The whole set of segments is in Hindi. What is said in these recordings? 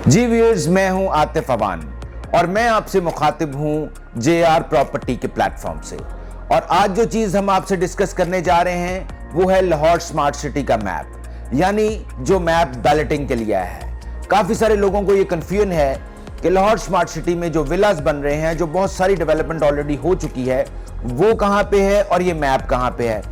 जी व्यूअर्स, मैं हूं आतिफ अवान और मैं आपसे मुखातिब हूं जेआर प्रॉपर्टी के प्लेटफॉर्म से। और आज जो चीज हम आपसे डिस्कस करने जा रहे हैं वो है लाहौर स्मार्ट सिटी का मैप, यानी जो मैप बैलेटिंग के लिए आया है। काफी सारे लोगों को ये कंफ्यूजन है कि लाहौर स्मार्ट सिटी में जो विलास बन रहे हैं, जो बहुत सारी डेवलपमेंट ऑलरेडी हो चुकी है, वो कहां पे है और ये मैप कहां पे है।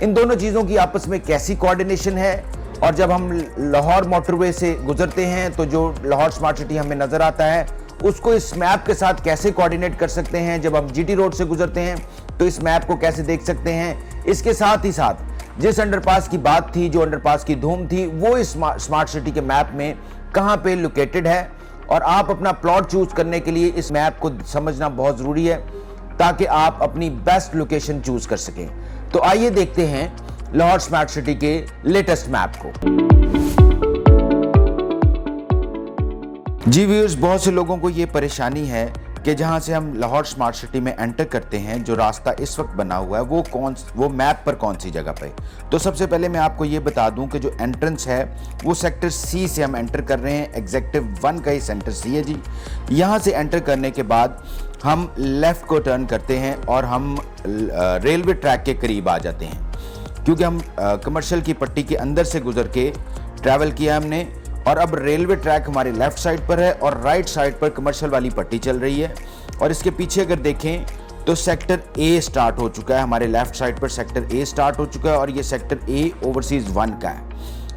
इन दोनों चीजों की आपस में कैसी कोऑर्डिनेशन है, और जब हम लाहौर मोटरवे से गुजरते हैं तो जो लाहौर स्मार्ट सिटी हमें नजर आता है उसको इस मैप के साथ कैसे कोऑर्डिनेट कर सकते हैं। जब हम जीटी रोड से गुजरते हैं तो इस मैप को कैसे देख सकते हैं। इसके साथ ही साथ जिस अंडरपास की बात थी, जो अंडरपास की धूम थी, वो इस स्मार्ट सिटी के मैप में कहां पे लोकेटेड है। और आप अपना प्लॉट चूज करने के लिए इस मैप को समझना बहुत जरूरी है ताकि आप अपनी बेस्ट लोकेशन चूज कर सकें। तो आइए देखते हैं लाहौर स्मार्ट सिटी के लेटेस्ट मैप को। जी व्यूअर्स, बहुत से लोगों को ये परेशानी है कि जहां से हम लाहौर स्मार्ट सिटी में एंटर करते हैं, जो रास्ता इस वक्त बना हुआ है वो मैप पर कौन सी जगह पे। तो सबसे पहले मैं आपको ये बता दूं कि जो एंट्रेंस है वो सेक्टर सी से हम एंटर कर रहे हैं। एग्जेक्टिव 1 का ही सेंटर सी है जी। यहां से एंटर करने के बाद हम लेफ्ट को टर्न करते हैं और हम रेलवे ट्रैक के करीब आ जाते हैं, क्योंकि हम कमर्शियल की पट्टी के अंदर से गुजर के ट्रैवल किया हमने। और अब रेलवे ट्रैक हमारे लेफ्ट साइड पर है और राइट साइड पर कमर्शियल वाली पट्टी चल रही है। और इसके पीछे अगर देखें तो सेक्टर ए स्टार्ट हो चुका है। हमारे लेफ्ट साइड पर सेक्टर ए स्टार्ट हो चुका है और ये सेक्टर ए ओवरसीज 1 का है।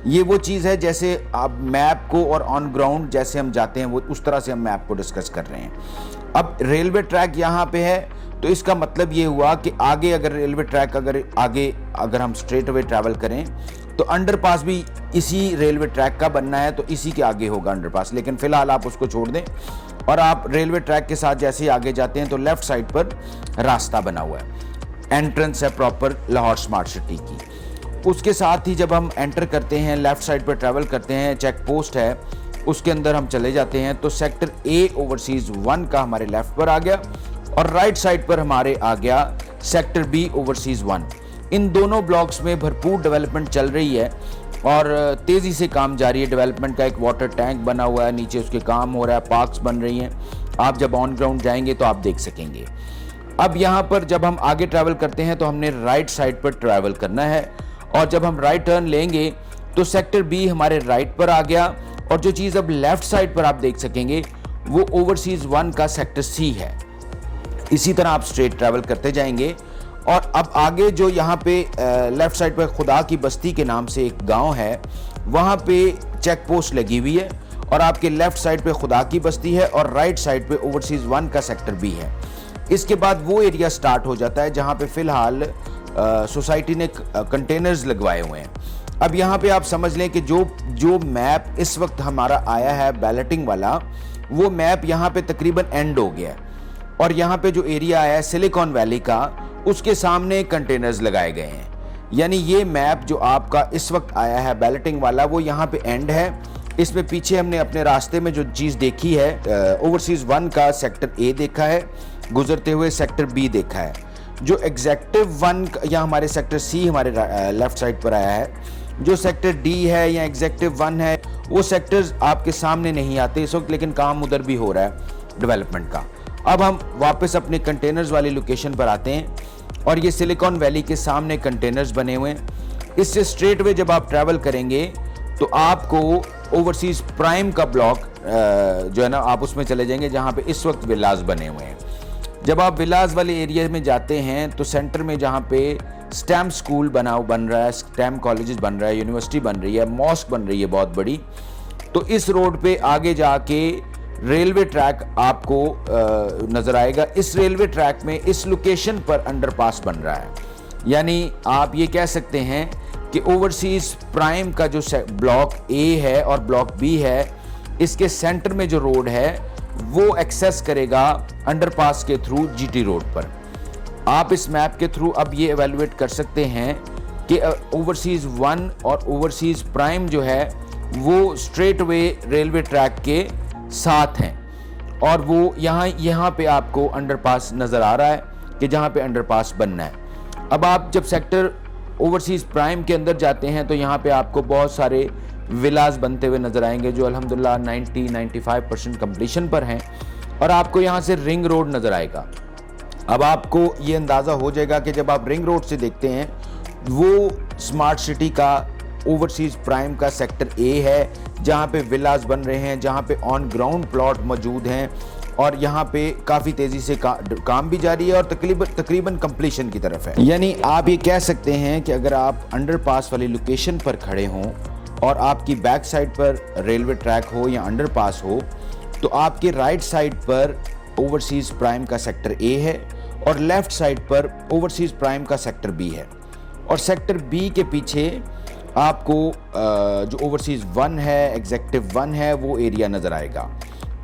ये वो चीज़ है जैसे आप मैप को और ऑन ग्राउंड जैसे हम जाते हैं वो उस तरह से हम मैप को डिस्कस कर रहे हैं। अब रेलवे ट्रैक यहाँ पे है तो इसका मतलब ये हुआ कि आगे अगर रेलवे ट्रैक अगर हम स्ट्रेट अवे ट्रैवल करें तो अंडरपास भी इसी रेलवे ट्रैक का बनना है, तो इसी के आगे होगा अंडरपास। लेकिन फिलहाल आप उसको छोड़ दें और आप रेलवे ट्रैक के साथ जैसे ही आगे जाते हैं तो लेफ्ट साइड पर रास्ता बना हुआ है। एंट्रेंस है प्रॉपर लाहौर स्मार्ट सिटी की। उसके साथ ही जब हम एंटर करते हैं, लेफ्ट साइड पर ट्रैवल करते हैं, चेक पोस्ट है, उसके अंदर हम चले जाते हैं तो सेक्टर ए ओवरसीज 1 का हमारे लेफ्ट पर आ गया और राइट साइड पर हमारे आ गया सेक्टर बी ओवरसीज 1। इन दोनों ब्लॉक्स में भरपूर डेवलपमेंट चल रही है और तेज़ी से काम जारी है। डेवलपमेंट का एक वाटर टैंक बना हुआ है, नीचे उसके काम हो रहा है, पार्क्स बन रही हैं। आप जब ऑन ग्राउंड जाएंगे तो आप देख सकेंगे। अब यहाँ पर जब हम आगे ट्रैवल करते हैं तो हमने राइट साइड पर ट्रैवल करना है और जब हम राइट टर्न लेंगे तो सेक्टर बी हमारे राइट पर आ गया। और जो चीज़ अब लेफ्ट साइड पर आप देख सकेंगे वो ओवरसीज 1 का सेक्टर सी है। इसी तरह आप स्ट्रेट ट्रैवल करते जाएंगे और अब आगे जो यहाँ पे लेफ्ट साइड पर खुदा की बस्ती के नाम से एक गांव है, वहाँ पे चेक पोस्ट लगी हुई है और आपके लेफ्ट साइड पे खुदा की बस्ती है और राइट साइड पे ओवरसीज 1 का सेक्टर बी है। इसके बाद वो एरिया स्टार्ट हो जाता है जहाँ पे फिलहाल सोसाइटी ने कंटेनर्स लगवाए हुए हैं। अब यहाँ पे आप समझ लें कि जो मैप इस वक्त हमारा आया है बैलेटिंग वाला, वो मैप यहाँ पे तकरीबन एंड हो गया है और यहाँ पे जो एरिया आया है सिलिकॉन वैली का, उसके सामने कंटेनर्स लगाए गए हैं। यानी ये मैप जो आपका इस वक्त आया है बैलेटिंग वाला, वो यहाँ पे एंड है। इसमें पीछे हमने अपने रास्ते में जो चीज़ देखी है, ओवरसीज 1 का सेक्टर ए देखा है, गुजरते हुए सेक्टर बी देखा है। जो एग्जेक्टिव 1 या हमारे सेक्टर सी हमारे लेफ्ट साइड पर आया है, जो सेक्टर डी है या एग्जेक्टिव 1 है, वो सेक्टर्स आपके सामने नहीं आते इस वक्त, लेकिन काम उधर भी हो रहा है डेवलपमेंट का। अब हम वापस अपने कंटेनर्स वाली लोकेशन पर आते हैं और ये सिलिकॉन वैली के सामने कंटेनर्स बने हुए हैं। इससे स्ट्रेट वे जब आप ट्रैवल करेंगे तो आपको ओवरसीज प्राइम का ब्लॉक जो है ना, आप उसमें चले जाएंगे जहाँ पे इस वक्त विलास बने हुए हैं। जब आप विलास वाले एरिया में जाते हैं तो सेंटर में जहाँ पे स्टेम स्कूल बन रहा है, स्टेम कॉलेजेस बन रहा है, यूनिवर्सिटी बन रही है, मॉस्क बन रही है बहुत बड़ी, तो इस रोड पे आगे जाके रेलवे ट्रैक आपको नजर आएगा। इस रेलवे ट्रैक में इस लोकेशन पर अंडरपास बन रहा है। यानी आप ये कह सकते हैं कि ओवरसीज प्राइम का जो ब्लॉक ए है और ब्लॉक बी है, इसके सेंटर में जो रोड है वो एक्सेस करेगा अंडरपास के थ्रू जीटी रोड पर। आप इस मैप के थ्रू अब ये एवेलुएट कर सकते हैं कि ओवरसीज 1 और ओवरसीज प्राइम जो है वो स्ट्रेट वे रेलवे ट्रैक के साथ हैं और वो यहाँ पे आपको अंडरपास नज़र आ रहा है कि जहाँ पे अंडरपास बनना है। अब आप जब सेक्टर ओवरसीज प्राइम के अंदर जाते हैं तो यहाँ पे आपको बहुत सारे विलास बनते हुए नजर आएंगे जो अल्हम्दुलिल्लाह 90-95% कंप्लीशन पर हैं, और आपको यहाँ से रिंग रोड नजर आएगा। अब आपको ये अंदाज़ा हो जाएगा कि जब आप रिंग रोड से देखते हैं वो स्मार्ट सिटी का ओवरसीज प्राइम का सेक्टर ए है, जहाँ पे विलास बन रहे हैं, जहाँ पे ऑन ग्राउंड प्लॉट मौजूद हैं, और यहाँ पे काफ़ी तेज़ी से काम भी जारी है और तकरीबन कंप्लीशन की तरफ है। यानी आप ये कह सकते हैं कि अगर आप अंडरपास वाली लोकेशन पर खड़े हों और आपकी बैक साइड पर रेलवे ट्रैक हो या अंडरपास हो, तो आपके राइट साइड पर ओवरसीज प्राइम का सेक्टर ए है और लेफ्ट साइड पर ओवरसीज प्राइम का सेक्टर बी है, और सेक्टर बी के पीछे आपको जो ओवरसीज 1 है, एग्जेक्टिव 1 है, वो एरिया नज़र आएगा।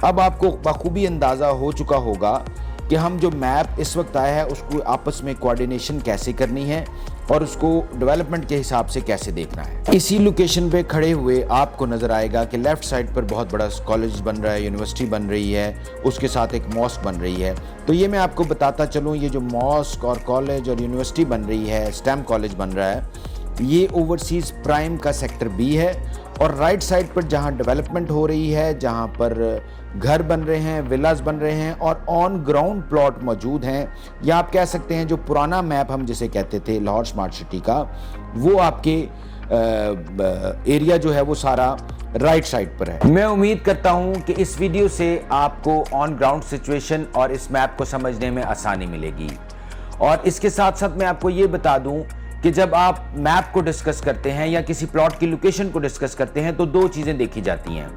अब आपको बखूबी अंदाज़ा हो चुका होगा कि हम जो मैप इस वक्त आया है उसको आपस में कोऑर्डिनेशन कैसे करनी है और उसको डेवलपमेंट के हिसाब से कैसे देखना है। इसी लोकेशन पे खड़े हुए आपको नज़र आएगा कि लेफ़्ट साइड पर बहुत बड़ा कॉलेज बन रहा है, यूनिवर्सिटी बन रही है, उसके साथ एक मॉस्क बन रही है। तो ये मैं आपको बताता चलूँ, ये जो मॉस्क और कॉलेज और यूनिवर्सिटी बन रही है, स्टेम कॉलेज बन रहा है, ये ओवरसीज प्राइम का सेक्टर बी है, और राइट साइड पर जहाँ डेवलपमेंट हो रही है, जहाँ पर घर बन रहे हैं, विलास बन रहे हैं और ऑन ग्राउंड प्लॉट मौजूद हैं, या आप कह सकते हैं जो पुराना मैप हम जिसे कहते थे लाहौर स्मार्ट सिटी का, वो आपके एरिया जो है वो सारा राइट साइड पर है। मैं उम्मीद करता हूं कि इस वीडियो से आपको ऑन ग्राउंड सिचुएशन और इस मैप को समझने में आसानी मिलेगी। और इसके साथ साथ मैं आपको ये बता दूं कि जब आप मैप को डिस्कस करते हैं या किसी प्लॉट की लोकेशन को डिस्कस करते हैं तो दो चीज़ें देखी जाती हैं।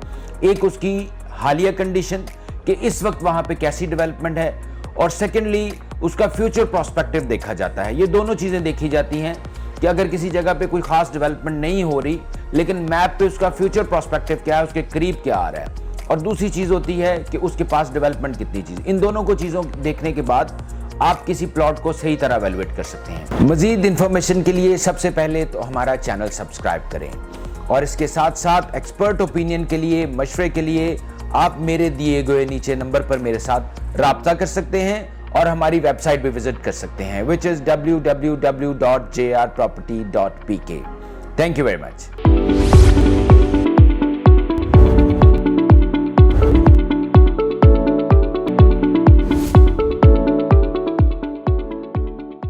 एक उसकी हालिया कंडीशन कि इस वक्त वहाँ पे कैसी डेवलपमेंट है, और सेकेंडली उसका फ्यूचर प्रोस्पेक्टिव देखा जाता है। ये दोनों चीज़ें देखी जाती हैं कि अगर किसी जगह पे कोई खास डेवलपमेंट नहीं हो रही लेकिन मैप पे उसका फ्यूचर प्रोस्पेक्टिव क्या है, उसके करीब क्या आ रहा है, और दूसरी चीज़ होती है कि उसके पास डेवलपमेंट कितनी चीज़। इन दोनों को चीज़ों देखने के बाद आप किसी प्लॉट को सही तरह एवेलुएट कर सकते हैं। मजीद इंफॉर्मेशन के लिए सबसे पहले तो हमारा चैनल सब्सक्राइब करें, और इसके साथ साथ एक्सपर्ट ओपिनियन के लिए, मशवरे के लिए आप मेरे दिए गए नीचे नंबर पर मेरे साथ राब्ता कर सकते हैं और हमारी वेबसाइट भी विजिट कर सकते हैं, which is www.jrproperty.pk। Thank you very much.